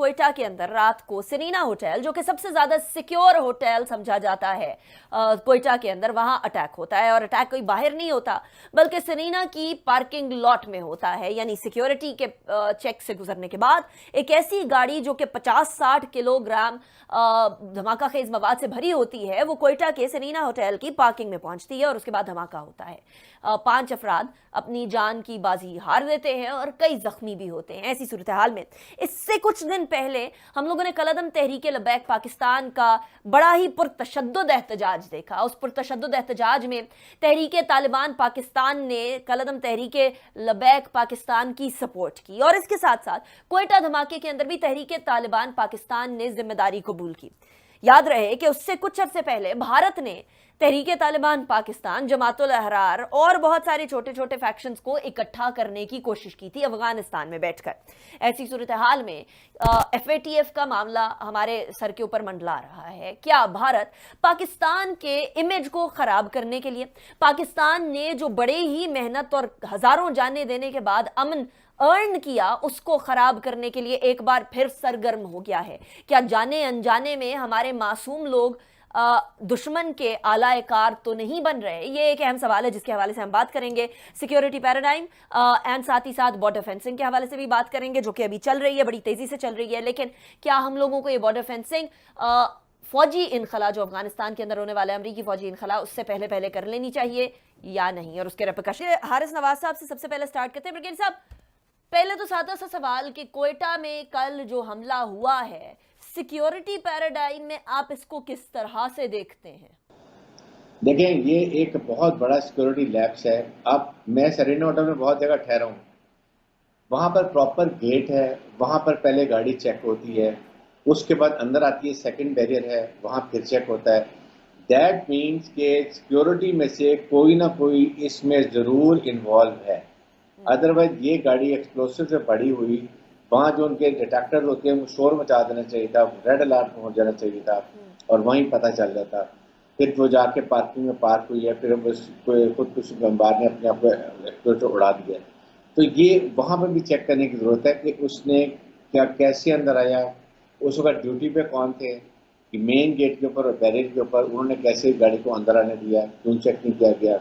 कोयटा के अंदर रात को सेरीना होटल, जो कि सबसे ज्यादा सिक्योर होटल समझा जाता है कोयटा के अंदर, वहां अटैक होता है। और अटैक कोई बाहर नहीं होता बल्कि सेरीना की पार्किंग लॉट में होता है, यानी सिक्योरिटी के चेक से गुजरने के बाद एक ऐसी गाड़ी जो कि 50-60 किलोग्राम धमाका खेज मवाद से भरी होती है, वो कोयटा के सेरीना होटल की पार्किंग में पहुंचती है और उसके बाद धमाका होता है। 5 अफराद अपनी जान की बाजी हार देते हैं और कई जख्मी भी होते हैं। ऐसी सूरत हाल में इससे कुछ दिन पहले हम लोगों ने कलअदम तहरीक लबैक पाकिस्तान का बड़ा ही पुरतशद्दुद एहतजाज देखा। उस पुरतशद्दुद एहतजाज में तहरीक तालिबान पाकिस्तान ने कलअदम तहरीक लबैक पाकिस्तान की सपोर्ट की, और इसके साथ साथ कोयटा धमाके के अंदर भी तहरीक तालिबान पाकिस्तान ने जिम्मेदारी कबूल की। याद रहे कि उससे कुछ अरसे पहले भारत ने तहरीक तालिबान पाकिस्तान, जमातुल अहरार और बहुत सारे छोटे छोटे फैक्शंस को इकट्ठा करने की कोशिश की थी अफगानिस्तान में बैठकर। ऐसी सूरत हाल में FATF का मामला हमारे सर के ऊपर मंडला रहा है। क्या भारत पाकिस्तान के इमेज को खराब करने के लिए, पाकिस्तान ने जो बड़े ही मेहनत और हजारों जानें देने के बाद अमन अर्न किया, उसको खराब करने के लिए एक बार फिर सरगर्म हो गया है? क्या जाने अनजाने में हमारे मासूम लोग दुश्मन के आलाए कार तो नहीं बन रहे? ये एक अहम सवाल है जिसके हवाले से हम बात करेंगे। सिक्योरिटी पैराडाइम एंड साथ ही साथ बॉर्डर फेंसिंग के हवाले से भी बात करेंगे, जो कि अभी चल रही है, बड़ी तेजी से चल रही है। लेकिन क्या हम लोगों को ये बॉर्डर फेंसिंग, फौजी इनखला जो अफगानिस्तान के अंदर होने वाला है, अमरीकी फौजी इनखला, उससे पहले कर लेनी चाहिए या नहीं, और उसके रेपरकशन? हारिस नवाज साहब से सबसे पहले स्टार्ट करते हैं। ब्रिगेडियर साहब, पहले तो सादा सा सवाल कि कोयटा में कल जो हमला हुआ है, सिक्योरिटी पैराडाइम में आप इसको किस तरह से देखते हैं? देखें, ये एक बहुत बड़ा सिक्योरिटी लैप्स है। अब मैं सेरीना होटल में बहुत जगह ठहरा हूँ, वहाँ पर प्रॉपर गेट है, वहाँ पर पहले गाड़ी चेक होती है, उसके बाद अंदर आती है, सेकंड बैरियर है, वहाँ फिर चेक होता है। दैट मीन्स के सिक्योरिटी में से कोई ना कोई इसमें ज़रूर इन्वॉल्व है। अदरवाइज ये गाड़ी एक्सप्लोसिव से पड़ी हुई, वहाँ जो उनके डिटेक्टर होते हैं वो शोर मचा देना चाहिए था, रेड अलर्ट पहुँच जाना चाहिए था और वहीं पता चल जाता। फिर वो जाके पार्किंग में पार्क हुई है, फिर खुद कुछ बम्बार ने अपने आप को एक्सप्लोसिव उड़ा दिया। तो ये वहाँ पर भी चेक करने की ज़रूरत है कि उसने क्या कैसे अंदर आया, उस वक्त ड्यूटी पे कौन थे, कि मेन गेट के ऊपर और बैरियर के ऊपर उन्होंने कैसे गाड़ी को अंदर आने दिया, क्यों चेक नहीं किया गया।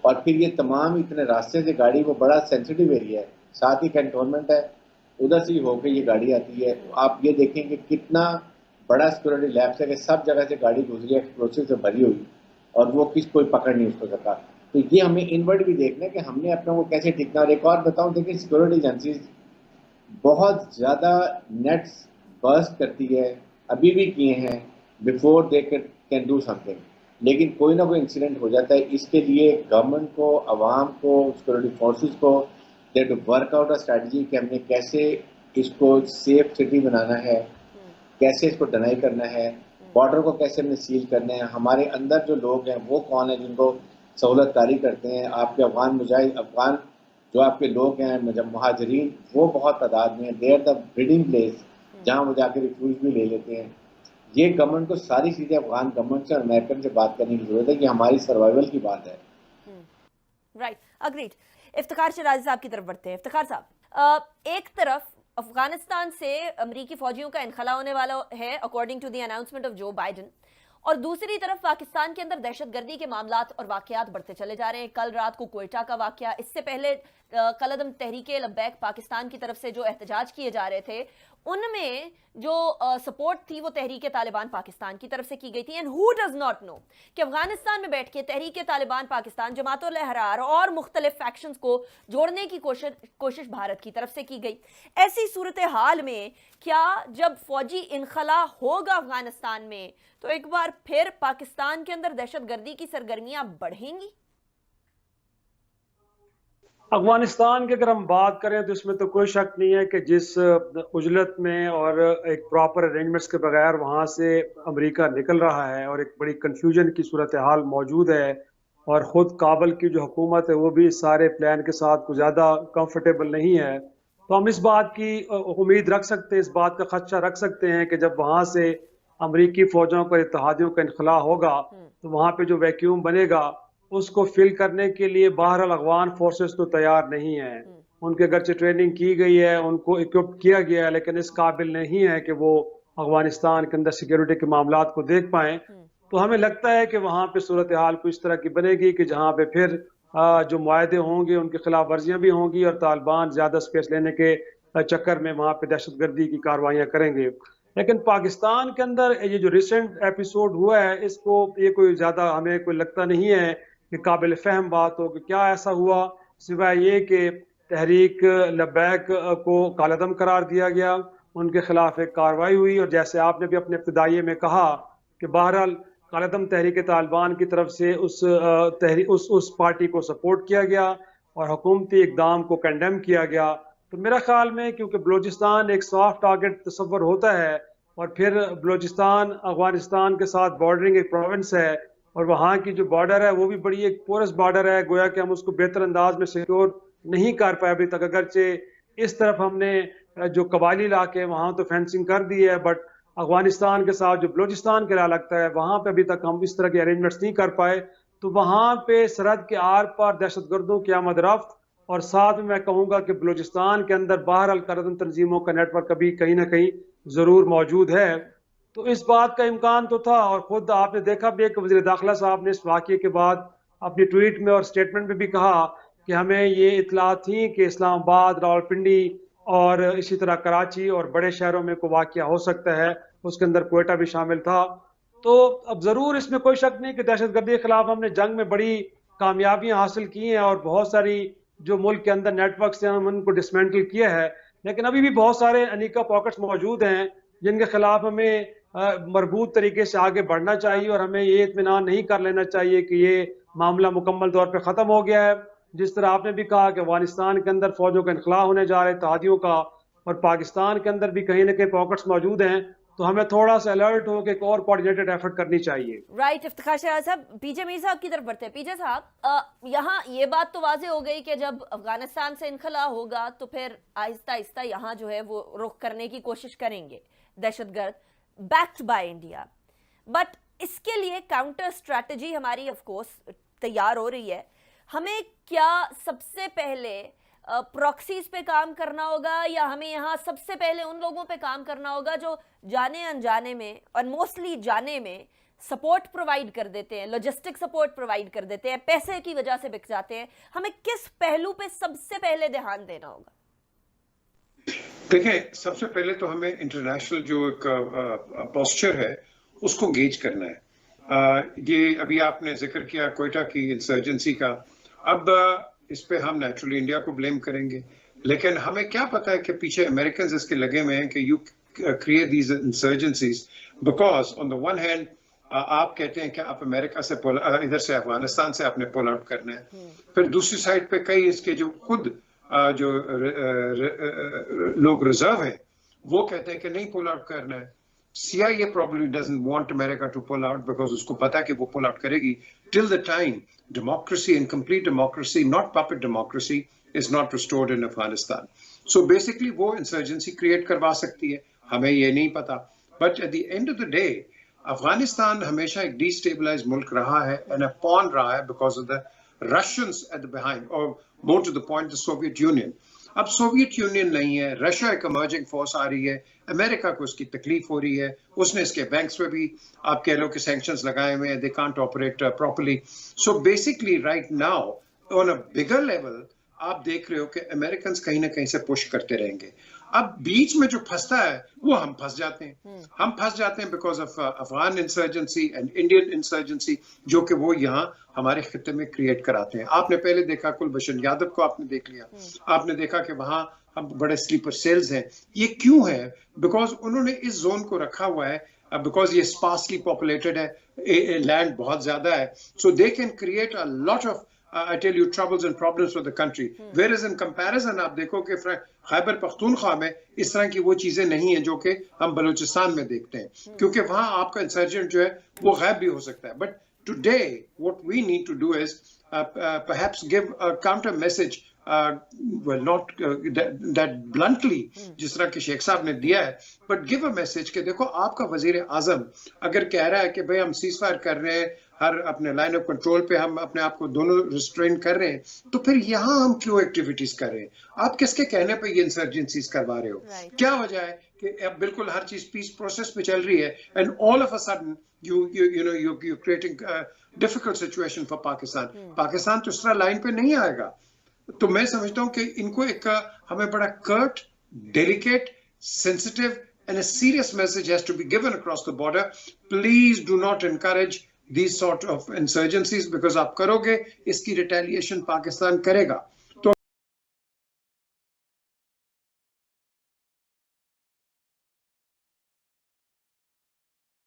और फिर ये तमाम इतने रास्ते से गाड़ी, वो बड़ा सेंसिटिव एरिया है, साथ ही कैंटोनमेंट है, उधर से ही होकर ये गाड़ी आती है। आप ये देखें कि कितना बड़ा सिक्योरिटी लैब्स है कि सब जगह से गाड़ी गुजरी एक्सप्लोसिव से भरी हुई और वो कोई पकड़ नहीं उसको सका। तो ये हमें इनवर्ड भी देखना है कि हमने अपना वो कैसे टिकना। और एक और बताऊं, देखिए सिक्योरिटी एजेंसीज बहुत ज़्यादा नेट्स बर्स्ट करती है, अभी भी किए हैं, before they can do something, लेकिन कोई ना कोई इंसिडेंट हो जाता है। इसके लिए गवर्नमेंट को, आवाम को, सिक्योरिटी फोर्सेस को दे to work out a strategy कि हमने कैसे इसको सेफ सिटी बनाना है, कैसे इसको डिनाई करना है, बॉर्डर को कैसे हमने सील करना है, हमारे अंदर जो लोग हैं वो कौन है जिनको सहूलतकारी करते हैं। आपके अफगान जो आपके लोग हैं, जब मुहाजिरीन, वो बहुत तादाद में, they are the breeding place जहाँ वो जाकर रिफ्यूज भी ले लेते हैं। ये गवर्नमेंट को सारी चीज़ें अफगान गवर्नमेंट से और अमेरिकन से बात करने की जरूरत है कि हमारी सर्वाइवल की बात है। Right, agreed. इफ्तिखार शराजी साहब की तरफ बढ़ते हैं। इफ्तिखार साहब, एक तरफ अफगानिस्तान से अमरीकी फौजियों का इनखला होने वाला है according to the announcement of Joe Biden, और दूसरी तरफ पाकिस्तान के अंदर दहशतगर्दी के मामलात और वाकयात बढ़ते चले जा रहे हैं। कल रात को कोयटा का वाकया, इससे पहले कलअदम तहरीक लबैक पाकिस्तान की तरफ से जो एहतजाज किए जा रहे थे, उनमें जो सपोर्ट थी वो तहरीक तालिबान पाकिस्तान की तरफ से की गई थी। And who does not know कि अफगानिस्तान में बैठ के तहरीक तालिबान पाकिस्तान, जमातुल अहरार और मुख्तलिफ फैक्शंस को जोड़ने की कोशिश भारत की तरफ से की गई। ऐसी सूरत हाल में क्या जब फौजी इनखला होगा अफगानिस्तान में, तो एक बार फिर पाकिस्तान के अंदर दहशतगर्दी की सरगर्मियां बढ़ेंगी? अफगानिस्तान की अगर हम बात करें तो इसमें तो कोई शक नहीं है कि जिस उजलत में और एक प्रॉपर अरेंजमेंट्स के बगैर वहाँ से अमेरिका निकल रहा है और एक बड़ी कंफ्यूजन की सूरत हाल मौजूद है, और ख़ुद काबुल की जो हुकूमत है वो भी इस सारे प्लान के साथ कुछ ज़्यादा कंफर्टेबल नहीं है। तो हम इस बात की उम्मीद रख सकते हैं, इस बात का खदशा रख सकते हैं कि जब वहाँ से अमरीकी फ़ौजों का, इत्तेहादियों का इनखला होगा तो वहाँ पे जो वैक्यूम बनेगा उसको फिल करने के लिए बहरहाल अफगान फोर्सेस तो तैयार नहीं है। ان کے اگرچہ ٹریننگ کی گئی ہے, ان کو اکوپ کیا گیا ہے, لیکن اس قابل نہیں ہے کہ وہ افغانستان کے اندر سیکیورٹی کے معاملات کو دیکھ پائیں. تو ہمیں لگتا ہے کہ وہاں پہ صورتحال کو اس طرح کی بنے گی کہ جہاں پہ پھر جو معاہدے ہوں گے ان کی خلاف ورزیاں بھی ہوں گی, اور طالبان زیادہ سپیس لینے کے چکر میں وہاں پہ دہشت گردی کی کارروائیاں کریں گے. لیکن پاکستان کے اندر یہ جو ریسنٹ ایپیسوڈ ہوا ہے, اس کو یہ کوئی زیادہ ہمیں کوئی لگتا نہیں ہے کہ قابل فہم بات ہو کہ کیا ایسا ہوا, سوائے یہ کہ تحریک لبیک کو کالعدم قرار دیا گیا, ان کے خلاف ایک کارروائی ہوئی, اور جیسے آپ نے بھی اپنے ابتدائیے میں کہا کہ بہرحال کالعدم تحریک طالبان کی طرف سے اس پارٹی کو سپورٹ کیا گیا اور حکومتی اقدام کو کنڈیم کیا گیا. تو میرا خیال میں کیونکہ بلوچستان ایک سافٹ ٹارگٹ تصور ہوتا ہے, اور پھر بلوچستان افغانستان کے ساتھ بارڈرنگ ایک پروونس ہے, اور وہاں کی جو بارڈر ہے وہ بھی بڑی ایک پورس بارڈر ہے, گویا کہ ہم اس کو بہتر انداز میں سیکیور نہیں کر پائے ابھی تک. اگرچہ اس طرف ہم نے جو قبائلی علاقے وہاں تو فینسنگ کر دی ہے, بٹ افغانستان کے ساتھ جو بلوچستان کے علاقہ لگتا ہے وہاں پہ ابھی تک ہم اس طرح کے ارینجمنٹس نہیں کر پائے. تو وہاں پہ سرحد کے آر پار دہشت گردوں کی آمد رفت, اور ساتھ میں کہوں گا کہ بلوچستان کے اندر بہرحال کالعدم تنظیموں کا نیٹ ورک ابھی کہیں نہ کہیں ضرور موجود ہے. تو اس بات کا امکان تو تھا, اور خود آپ نے دیکھا بھی کہ وزیر داخلہ صاحب نے اس واقعے کے بعد اپنی ٹویٹ میں اور اسٹیٹمنٹ میں بھی کہا کہ ہمیں یہ اطلاعات تھیں کہ اسلام آباد, راولپنڈی اور اسی طرح کراچی اور بڑے شہروں میں کوئی واقعہ ہو سکتا ہے, اس کے اندر کوئٹہ بھی شامل تھا. تو اب ضرور اس میں کوئی شک نہیں کہ دہشت گردی کے خلاف ہم نے جنگ میں بڑی کامیابیاں حاصل کی ہیں, اور بہت ساری جو ملک کے اندر نیٹ ورک سے ہم ان کو ڈسمینٹل کیا ہے, لیکن ابھی بھی بہت سارے انیکا پاکٹس موجود ہیں جن کے خلاف ہمیں مربوط طریقے سے آگے بڑھنا چاہیے, اور ہمیں یہ اطمینان نہیں کر لینا چاہیے کہ یہ معاملہ مکمل طور پہ ختم ہو گیا ہے. جس طرح آپ نے بھی کہا کہ افغانستان کے اندر فوجوں کا انخلا ہونے جا رہے اتحادیوں کا, اور پاکستان کے اندر بھی کہیں نہ کہیں پاکٹس موجود ہیں, تو ہمیں تھوڑا سا الرٹ ہو کہ ایک اور کوآرڈینیٹڈ ایفرٹ کرنی چاہیے. رائٹ. افتخار شہزاد صاحب, پی جے میر صاحب کی طرف بڑھتے ہیں. پی جے صاحب, یہاں یہ بات تو واضح ہو گئی کہ جب افغانستان سے انخلا ہوگا تو پھر آہستہ آہستہ یہاں جو ہے وہ رخ کرنے کی کوشش کریں گے دہشت گرد بیکڈ بائی انڈیا, بٹ اس کے لیے کاؤنٹر اسٹریٹجی ہماری آف کورس تیار ہو رہی ہے. ہمیں کیا سب سے پہلے پراکسیز پہ کام کرنا ہوگا, یا ہمیں یہاں سب سے پہلے ان لوگوں پہ کام کرنا ہوگا جو جانے انجانے میں اور موسٹلی جانے میں سپورٹ پرووائڈ کر دیتے ہیں, لاجسٹک سپورٹ پرووائڈ کر دیتے ہیں, پیسے کی وجہ سے بک جاتے ہیں؟ ہمیں کس پہلو پہ سب سے پہلے دھیان دینا ہوگا؟ دیکھیں, سب سے پہلے تو ہمیں انٹرنیشنل جو ایک پوسچر ہے اس کو گیج کرنا ہے. یہ ابھی آپ نے ذکر کیا کوئٹہ کی انسرجنسی کا, اب اس پہ ہم نیچرلی انڈیا کو بلیم کریں گے, لیکن ہمیں کیا پتا ہے کہ پیچھے امریکنز اس کے لگے ہوئے ہیں کہ you create these انسرجنسیز, because on the one hand آپ کہتے ہیں کہ آپ امریکہ سے ادھر سے افغانستان سے آپ نے پول آؤٹ کرنا ہے, پھر دوسری سائڈ پہ کئی اس کے جو خود جو لوگ ریزرو ہیں وہ کہتے ہیں کہ نہیں پول آؤٹ کرنا ہے. CIA probably doesn't want America to pull out because اس کو پتا کہ وہ pull out کرے گی till the time democracy and complete democracy, not puppet democracy, is not restored in Afghanistan. So basically وہ insurgency create کروا سکتی ہے, ہمیں یہ نہیں پتا. But at the end of the day, Afghanistan ہمیشہ ایک destabilized ملک رہا ہے and a pawn رہا ہے because of the Russians at the behind, or more to the point the Soviet Union. اب سوویت یونین نہیں ہے, رشیا ایک ایمرجنگ فورس آ رہی ہے, امریکہ کو اس کی تکلیف ہو رہی ہے, اس نے اس کے بینکس پہ بھی آپ کہہ لو کہ سینکشنز لگائے ہوئے ہیں, they can't operate properly. So basically right now on a bigger level آپ دیکھ رہے ہو کہ امریکنز کہیں نہ کہیں سے پش کرتے رہیں گے. اب بیچ میں جو پھنستا ہے وہ ہم پھنس جاتے ہیں, ہم پھنس جاتے ہیں because of Afghan insurgency and Indian insurgency جو کہ وہ یہاں ہمارے خطے میں کریٹ کراتے ہیں. آپ نے پہلے دیکھا کلبھشن یادو کو آپ نے دیکھ لیا, آپ نے دیکھا کہ وہاں ہم بڑے سلیپر سیلز ہیں. یہ کیوں ہے؟ بیکاز انہوں نے اس زون کو رکھا ہوا ہے, بیکاز یہ اسپارسلی پاپولیٹڈ ہے, لینڈ بہت زیادہ ہے, so they can create a lot of I tell you troubles and problems for the country. Whereas in comparison آپ دیکھو کہ خیبر پختونخوا میں اس طرح کی وہ چیزیں نہیں ہیں جو کہ ہم بلوچستان میں دیکھتے ہیں, کیونکہ وہاں آپ کا انسرجنٹ جو ہے وہ غائب بھی ہو سکتا ہے. But today what we need to do is perhaps give a counter message well, not that bluntly, जिस तरह के शेख साहब ने दिया है, but give a message कि देखो आपका वजीर आजम अगर कह रहा है कि भाई हम सीज फायर कर रहे हैं, हर अपने लाइन ऑफ कंट्रोल पे हम अपने आप को दोनों रिस्ट्रेन कर रहे हैं, तो फिर यहाँ हम क्यों एक्टिविटीज कर रहे हैं? आप किसके कहने पे ये इंसर्जेंसीज करवा रहे हो? क्या वजह है कि अब बिल्कुल हर चीज पीस प्रोसेस में चल रही है, and all of a sudden you're creating a difficult situation for Pakistan. Pakistan तो इस तरह लाइन पे नहीं आएगा. तो मैं समझता हूँ कि इनको एक हमें बड़ा Kurt, delicate, sensitive and a serious message has to be given across the border. Please do not encourage these sort of insurgencies, because आप करोगे इसकी retaliation पाकिस्तान करेगा.